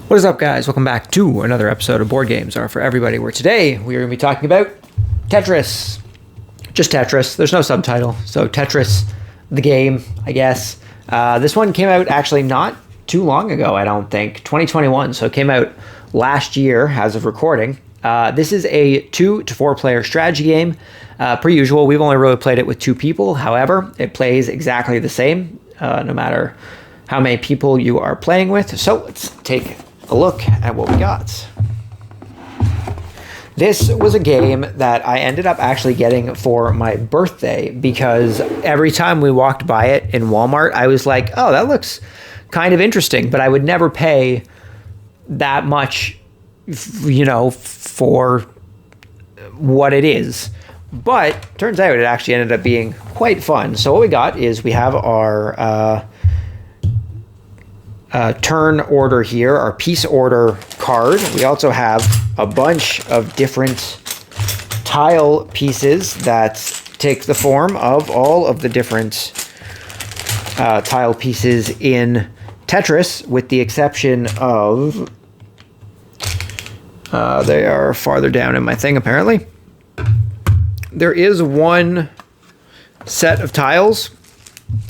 What is up, guys? Welcome back to another episode of Board Games Are For Everybody, where today we are going to be talking about Tetris. Just Tetris. There's no subtitle. So Tetris, the game, I guess. This one came out actually not too long ago, I don't think. 2021, so it came out last year as of recording. This is a 2 to 4 player strategy game. Per usual, we've only really played it with 2 people. However, it plays exactly the same, no matter how many people you are playing with. So let's take a look at what we got. This was a game that I ended up actually getting for my birthday because every time we walked by it in Walmart, I was like, oh, that looks kind of interesting, but I would never pay that much, for what it is. But turns out it actually ended up being quite fun. So what we got is we have our turn order here, our piece order card. We also have a bunch of different tile pieces that take the form of all of the different tile pieces in Tetris, with the exception of they are farther down in my thing apparently. There is one set of tiles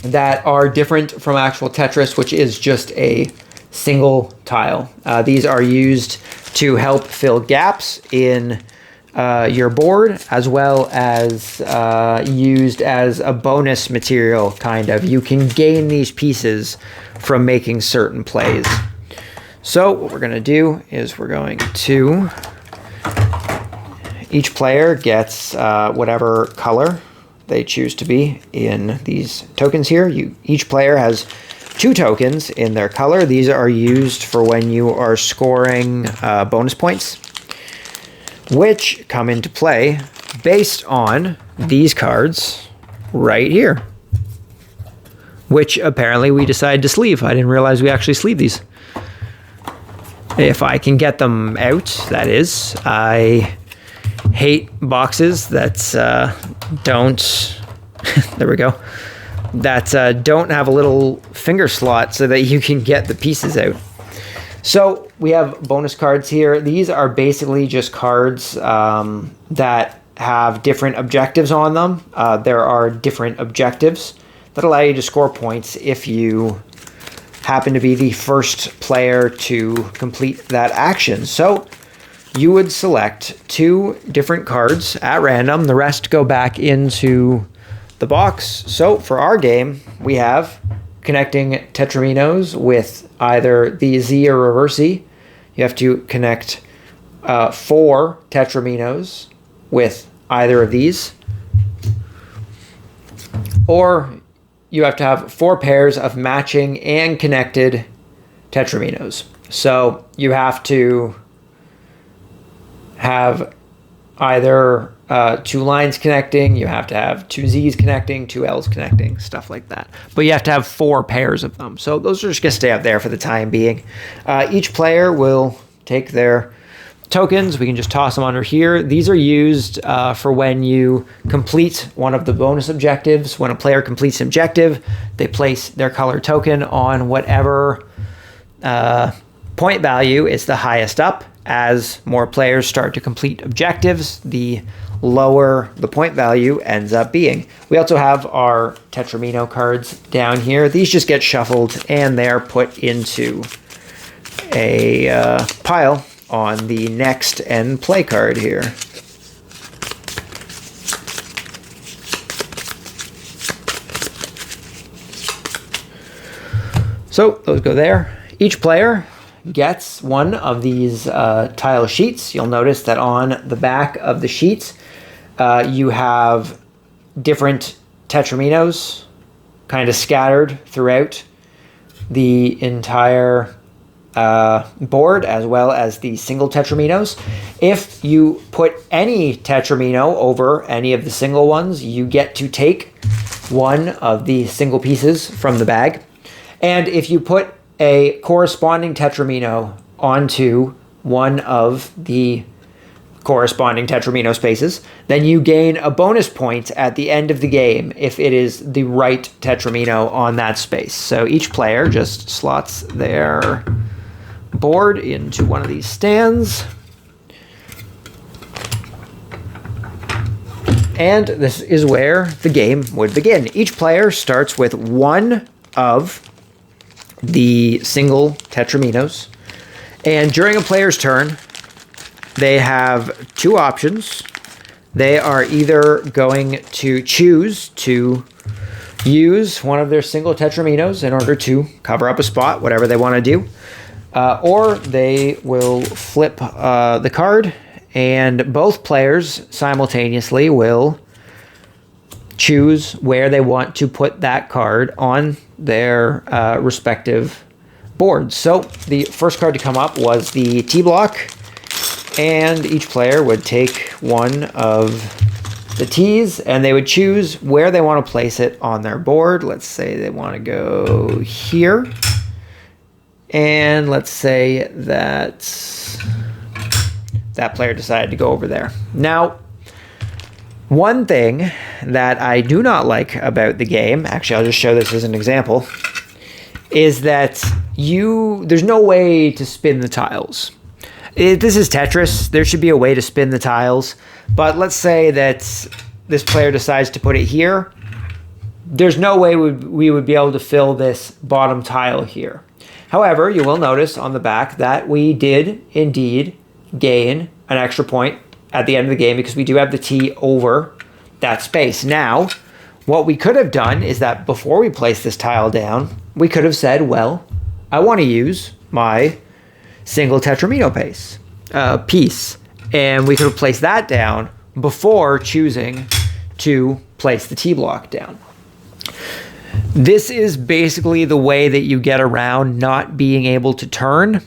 that are different from actual Tetris, which is just a single tile. These are used to help fill gaps in your board, as well as used as a bonus material, kind of. You can gain these pieces from making certain plays. So what we're going to do is we're going to... Each player gets whatever color they choose to be in these tokens here. Each player has 2 tokens in their color. These are used for when you are scoring bonus points, which come into play based on these cards right here, which apparently we decided to sleeve. I didn't realize we actually sleeve these. If I can get them out, that is. I hate boxes that don't there we go, that don't have a little finger slot so that you can get the pieces out. So we have bonus cards here. These are basically just cards that have different objectives on them. There are different objectives that allow you to score points if you happen to be the first player to complete that action. So you would select 2 different cards at random. The rest go back into the box. So for our game, we have connecting Tetraminos with either the Z or reverse Z. You have to connect 4 Tetraminos with either of these. Or you have to have 4 pairs of matching and connected Tetraminos. So you have to have either 2 lines connecting, you have to have 2 Z's connecting, 2 L's connecting, stuff like that. But you have to have 4 pairs of them. So those are just going to stay up there for the time being. Each player will take their tokens. We can just toss them under here. These are used for when you complete one of the bonus objectives. When a player completes an objective, they place their color token on whatever point value is the highest up. As more players start to complete objectives, the lower the point value ends up being. We also have our Tetramino cards down here. These just get shuffled and they're put into a pile on the next end play card here. So those go there. Each player gets one of these tile sheets. You'll notice that on the back of the sheets, you have different Tetraminos kind of scattered throughout the entire board, as well as the single Tetraminos. If you put any Tetramino over any of the single ones, you get to take one of the single pieces from the bag. And if you put a corresponding Tetramino onto one of the corresponding Tetramino spaces, then you gain a bonus point at the end of the game if it is the right Tetramino on that space. So each player just slots their board into one of these stands. And this is where the game would begin. Each player starts with one of the single Tetraminos. And during a player's turn, they have two options. They are either going to choose to use one of their single Tetraminos in order to cover up a spot, whatever they want to do. Or they will flip the card, and both players simultaneously will choose where they want to put that card on their respective boards. So the first card to come up was the T block, and each player would take one of the T's and they would choose where they want to place it on their board. Let's say they want to go here. And let's say that that player decided to go over there. Now, one thing that I do not like about the game, actually I'll just show this as an example, is that there's no way to spin the tiles. This is Tetris. There should be a way to spin the tiles. But let's say that this player decides to put it here. There's no way we would be able to fill this bottom tile here. However, you will notice on the back that we did indeed gain an extra point at the end of the game because we do have the T over that space. Now, what we could have done is that before we place this tile down, we could have said, well, I want to use my single Tetramino piece. And we could have placed that down before choosing to place the T block down. This is basically the way that you get around not being able to turn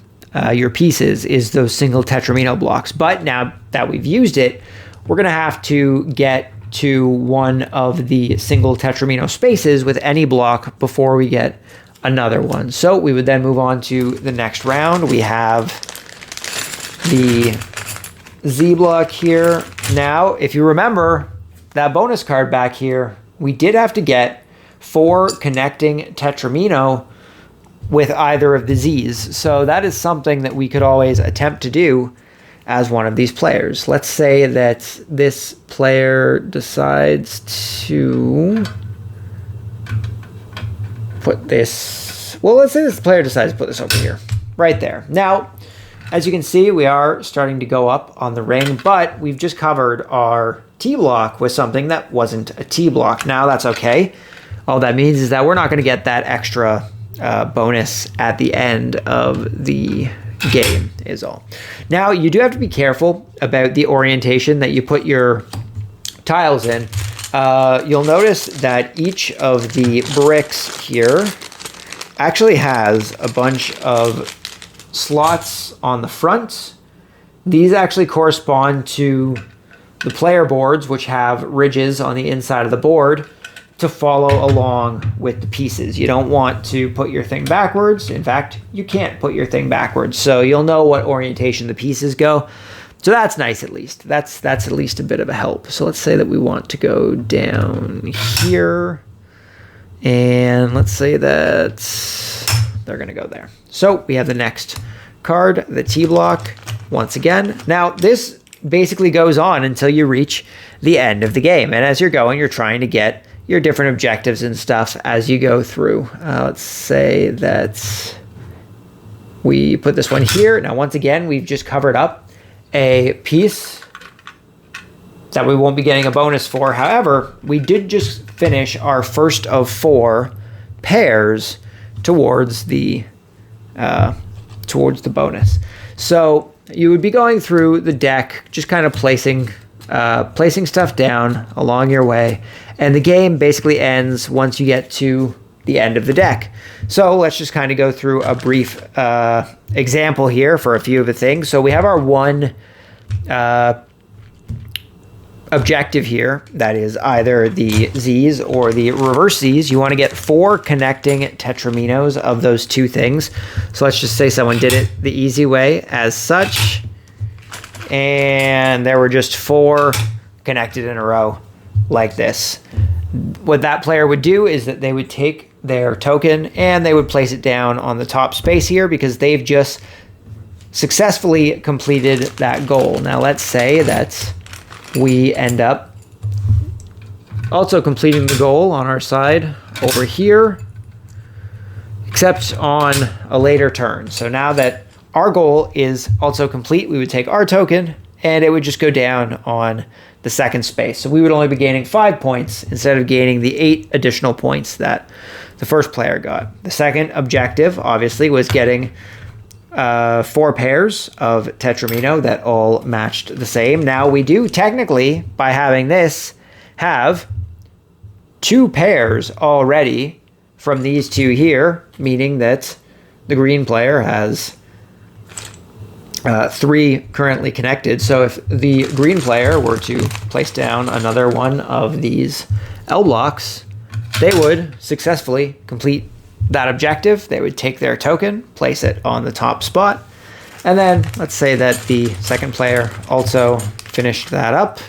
your pieces, is those single Tetramino blocks. But now that we've used it, we're going to have to get to one of the single Tetramino spaces with any block before we get another one. So we would then move on to the next round. We have the Z block here. Now, if you remember that bonus card back here, we did have to get 4 connecting Tetramino with either of the Z's. So that is something that we could always attempt to do as one of these players. Let's say that this player decides to put this, well, let's say this player decides to put this over here, right there. Now, as you can see, we are starting to go up on the ring, but we've just covered our T block with something that wasn't a T block. Now that's okay. All that means is that we're not going to get that extra bonus at the end of the game is all. Now, you do have to be careful about the orientation that you put your tiles in. You'll notice that each of the bricks here actually has a bunch of slots on the front. These actually correspond to the player boards, which have ridges on the inside of the board to follow along with the pieces. You don't want to put your thing backwards. In fact, you can't put your thing backwards. So you'll know what orientation the pieces go. So that's nice, at least. That's at least a bit of a help. So let's say that we want to go down here. And let's say that they're going to go there. So we have the next card, the T block, once again. Now, this basically goes on until you reach the end of the game. And as you're going, you're trying to get your different objectives and stuff as you go through. Let's say that we put this one here. Now, once again, we've just covered up a piece that we won't be getting a bonus for. However, we did just finish our first of 4 pairs towards the bonus. So you would be going through the deck, just kind of placing stuff down along your way, and the game basically ends once you get to the end of the deck. So let's just kind of go through a brief example here for a few of the things. So we have our one objective here, that is either the Z's or the reverse Z's. You want to get 4 connecting Tetraminos of those 2 things. So let's just say someone did it the easy way as such, and there were just 4 connected in a row like this. What that player would do is that they would take their token and they would place it down on the top space here because they've just successfully completed that goal. Now let's say that we end up also completing the goal on our side over here, except on a later turn. So now that our goal is also complete, we would take our token and it would just go down on the second space. So we would only be gaining 5 points instead of gaining the 8 additional points that the first player got. The second objective, obviously, was getting 4 pairs of Tetramino that all matched the same. Now we do technically, by having this, have 2 pairs already from these 2 here, meaning that the green player has 3 currently connected. So if the green player were to place down another one of these L blocks, they would successfully complete that objective. They would take their token, place it on the top spot, and then let's say that the second player also finished that up.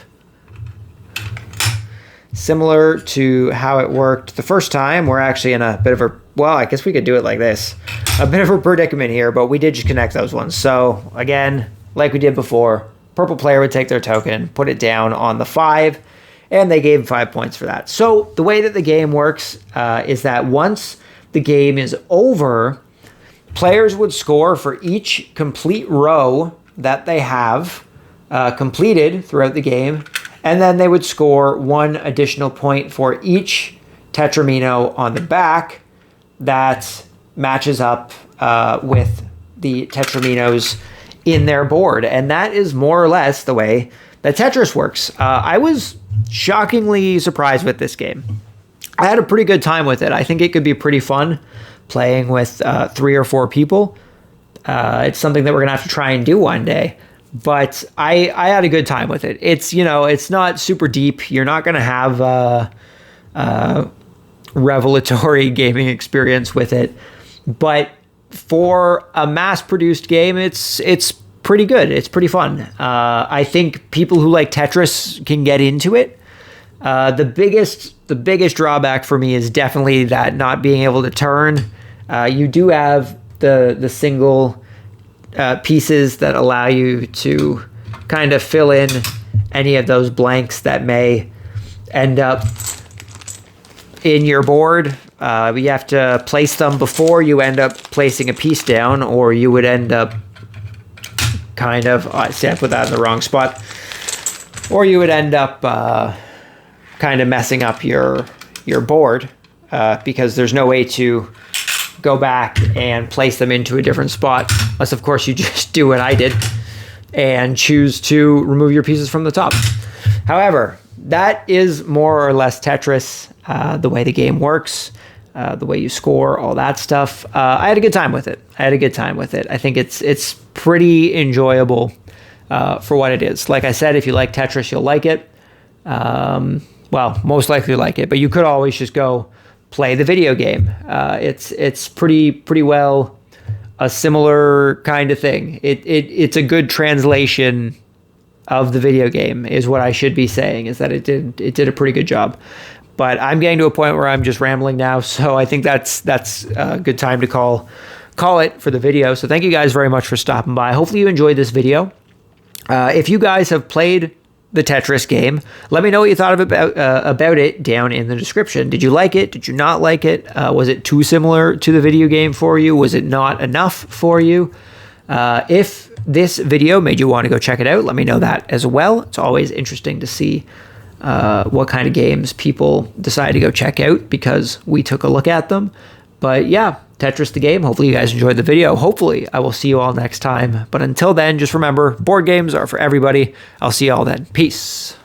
Similar to how it worked the first time, we're actually in a bit of a, well, I guess we could do it like this. A bit of a predicament here, but we did just connect those ones. So again, like we did before, purple player would take their token, put it down on the 5, and they gave 5 points for that. So the way that the game works is that once the game is over, players would score for each complete row that they have completed throughout the game, and then they would score 1 additional point for each Tetramino on the back that matches up with the Tetraminos in their board. And that is more or less the way that Tetris works. I was shockingly surprised with this game. I had a pretty good time with it. I think it could be pretty fun playing with 3 or 4 people. It's something that we're gonna have to try and do one day. But I had a good time with it. It's, you know, it's not super deep. You're not gonna have a revelatory gaming experience with it. But for a mass-produced game, it's pretty good. It's pretty fun. I think people who like Tetris can get into it. The biggest drawback for me is definitely that not being able to turn. You do have the single pieces that allow you to kind of fill in any of those blanks that may end up in your board. You have to place them before you end up placing a piece down, or you would end up kind of, see, I put that in the wrong spot, or you would end up kind of messing up your board because there's no way to go back and place them into a different spot, unless of course you just do what I did and choose to remove your pieces from the top. However, that is more or less Tetris, the way the game works, the way you score, all that stuff. I had a good time with it. I think it's pretty enjoyable for what it is. Like I said, if you like Tetris, you'll like it. Well, most likely like it, but you could always just go play the video game. It's pretty well a similar kind of thing. It's a good translation of the video game, is what I should be saying, is that it did a pretty good job. But I'm getting to a point where I'm just rambling now, so I think that's a good time to call it for the video. So thank you guys very much for stopping by. Hopefully you enjoyed this video. If you guys have played the Tetris game, let me know what you thought about it down in the description. Did you like it? Did you not like it? Was it too similar to the video game for you? Was it not enough for you? If this video made you want to go check it out, let me know that as well. It's always interesting to see what kind of games people decide to go check out because we took a look at them. But yeah, Tetris the game. Hopefully you guys enjoyed the video. Hopefully I will see you all next time. But until then, just remember, board games are for everybody. I'll see you all then. Peace.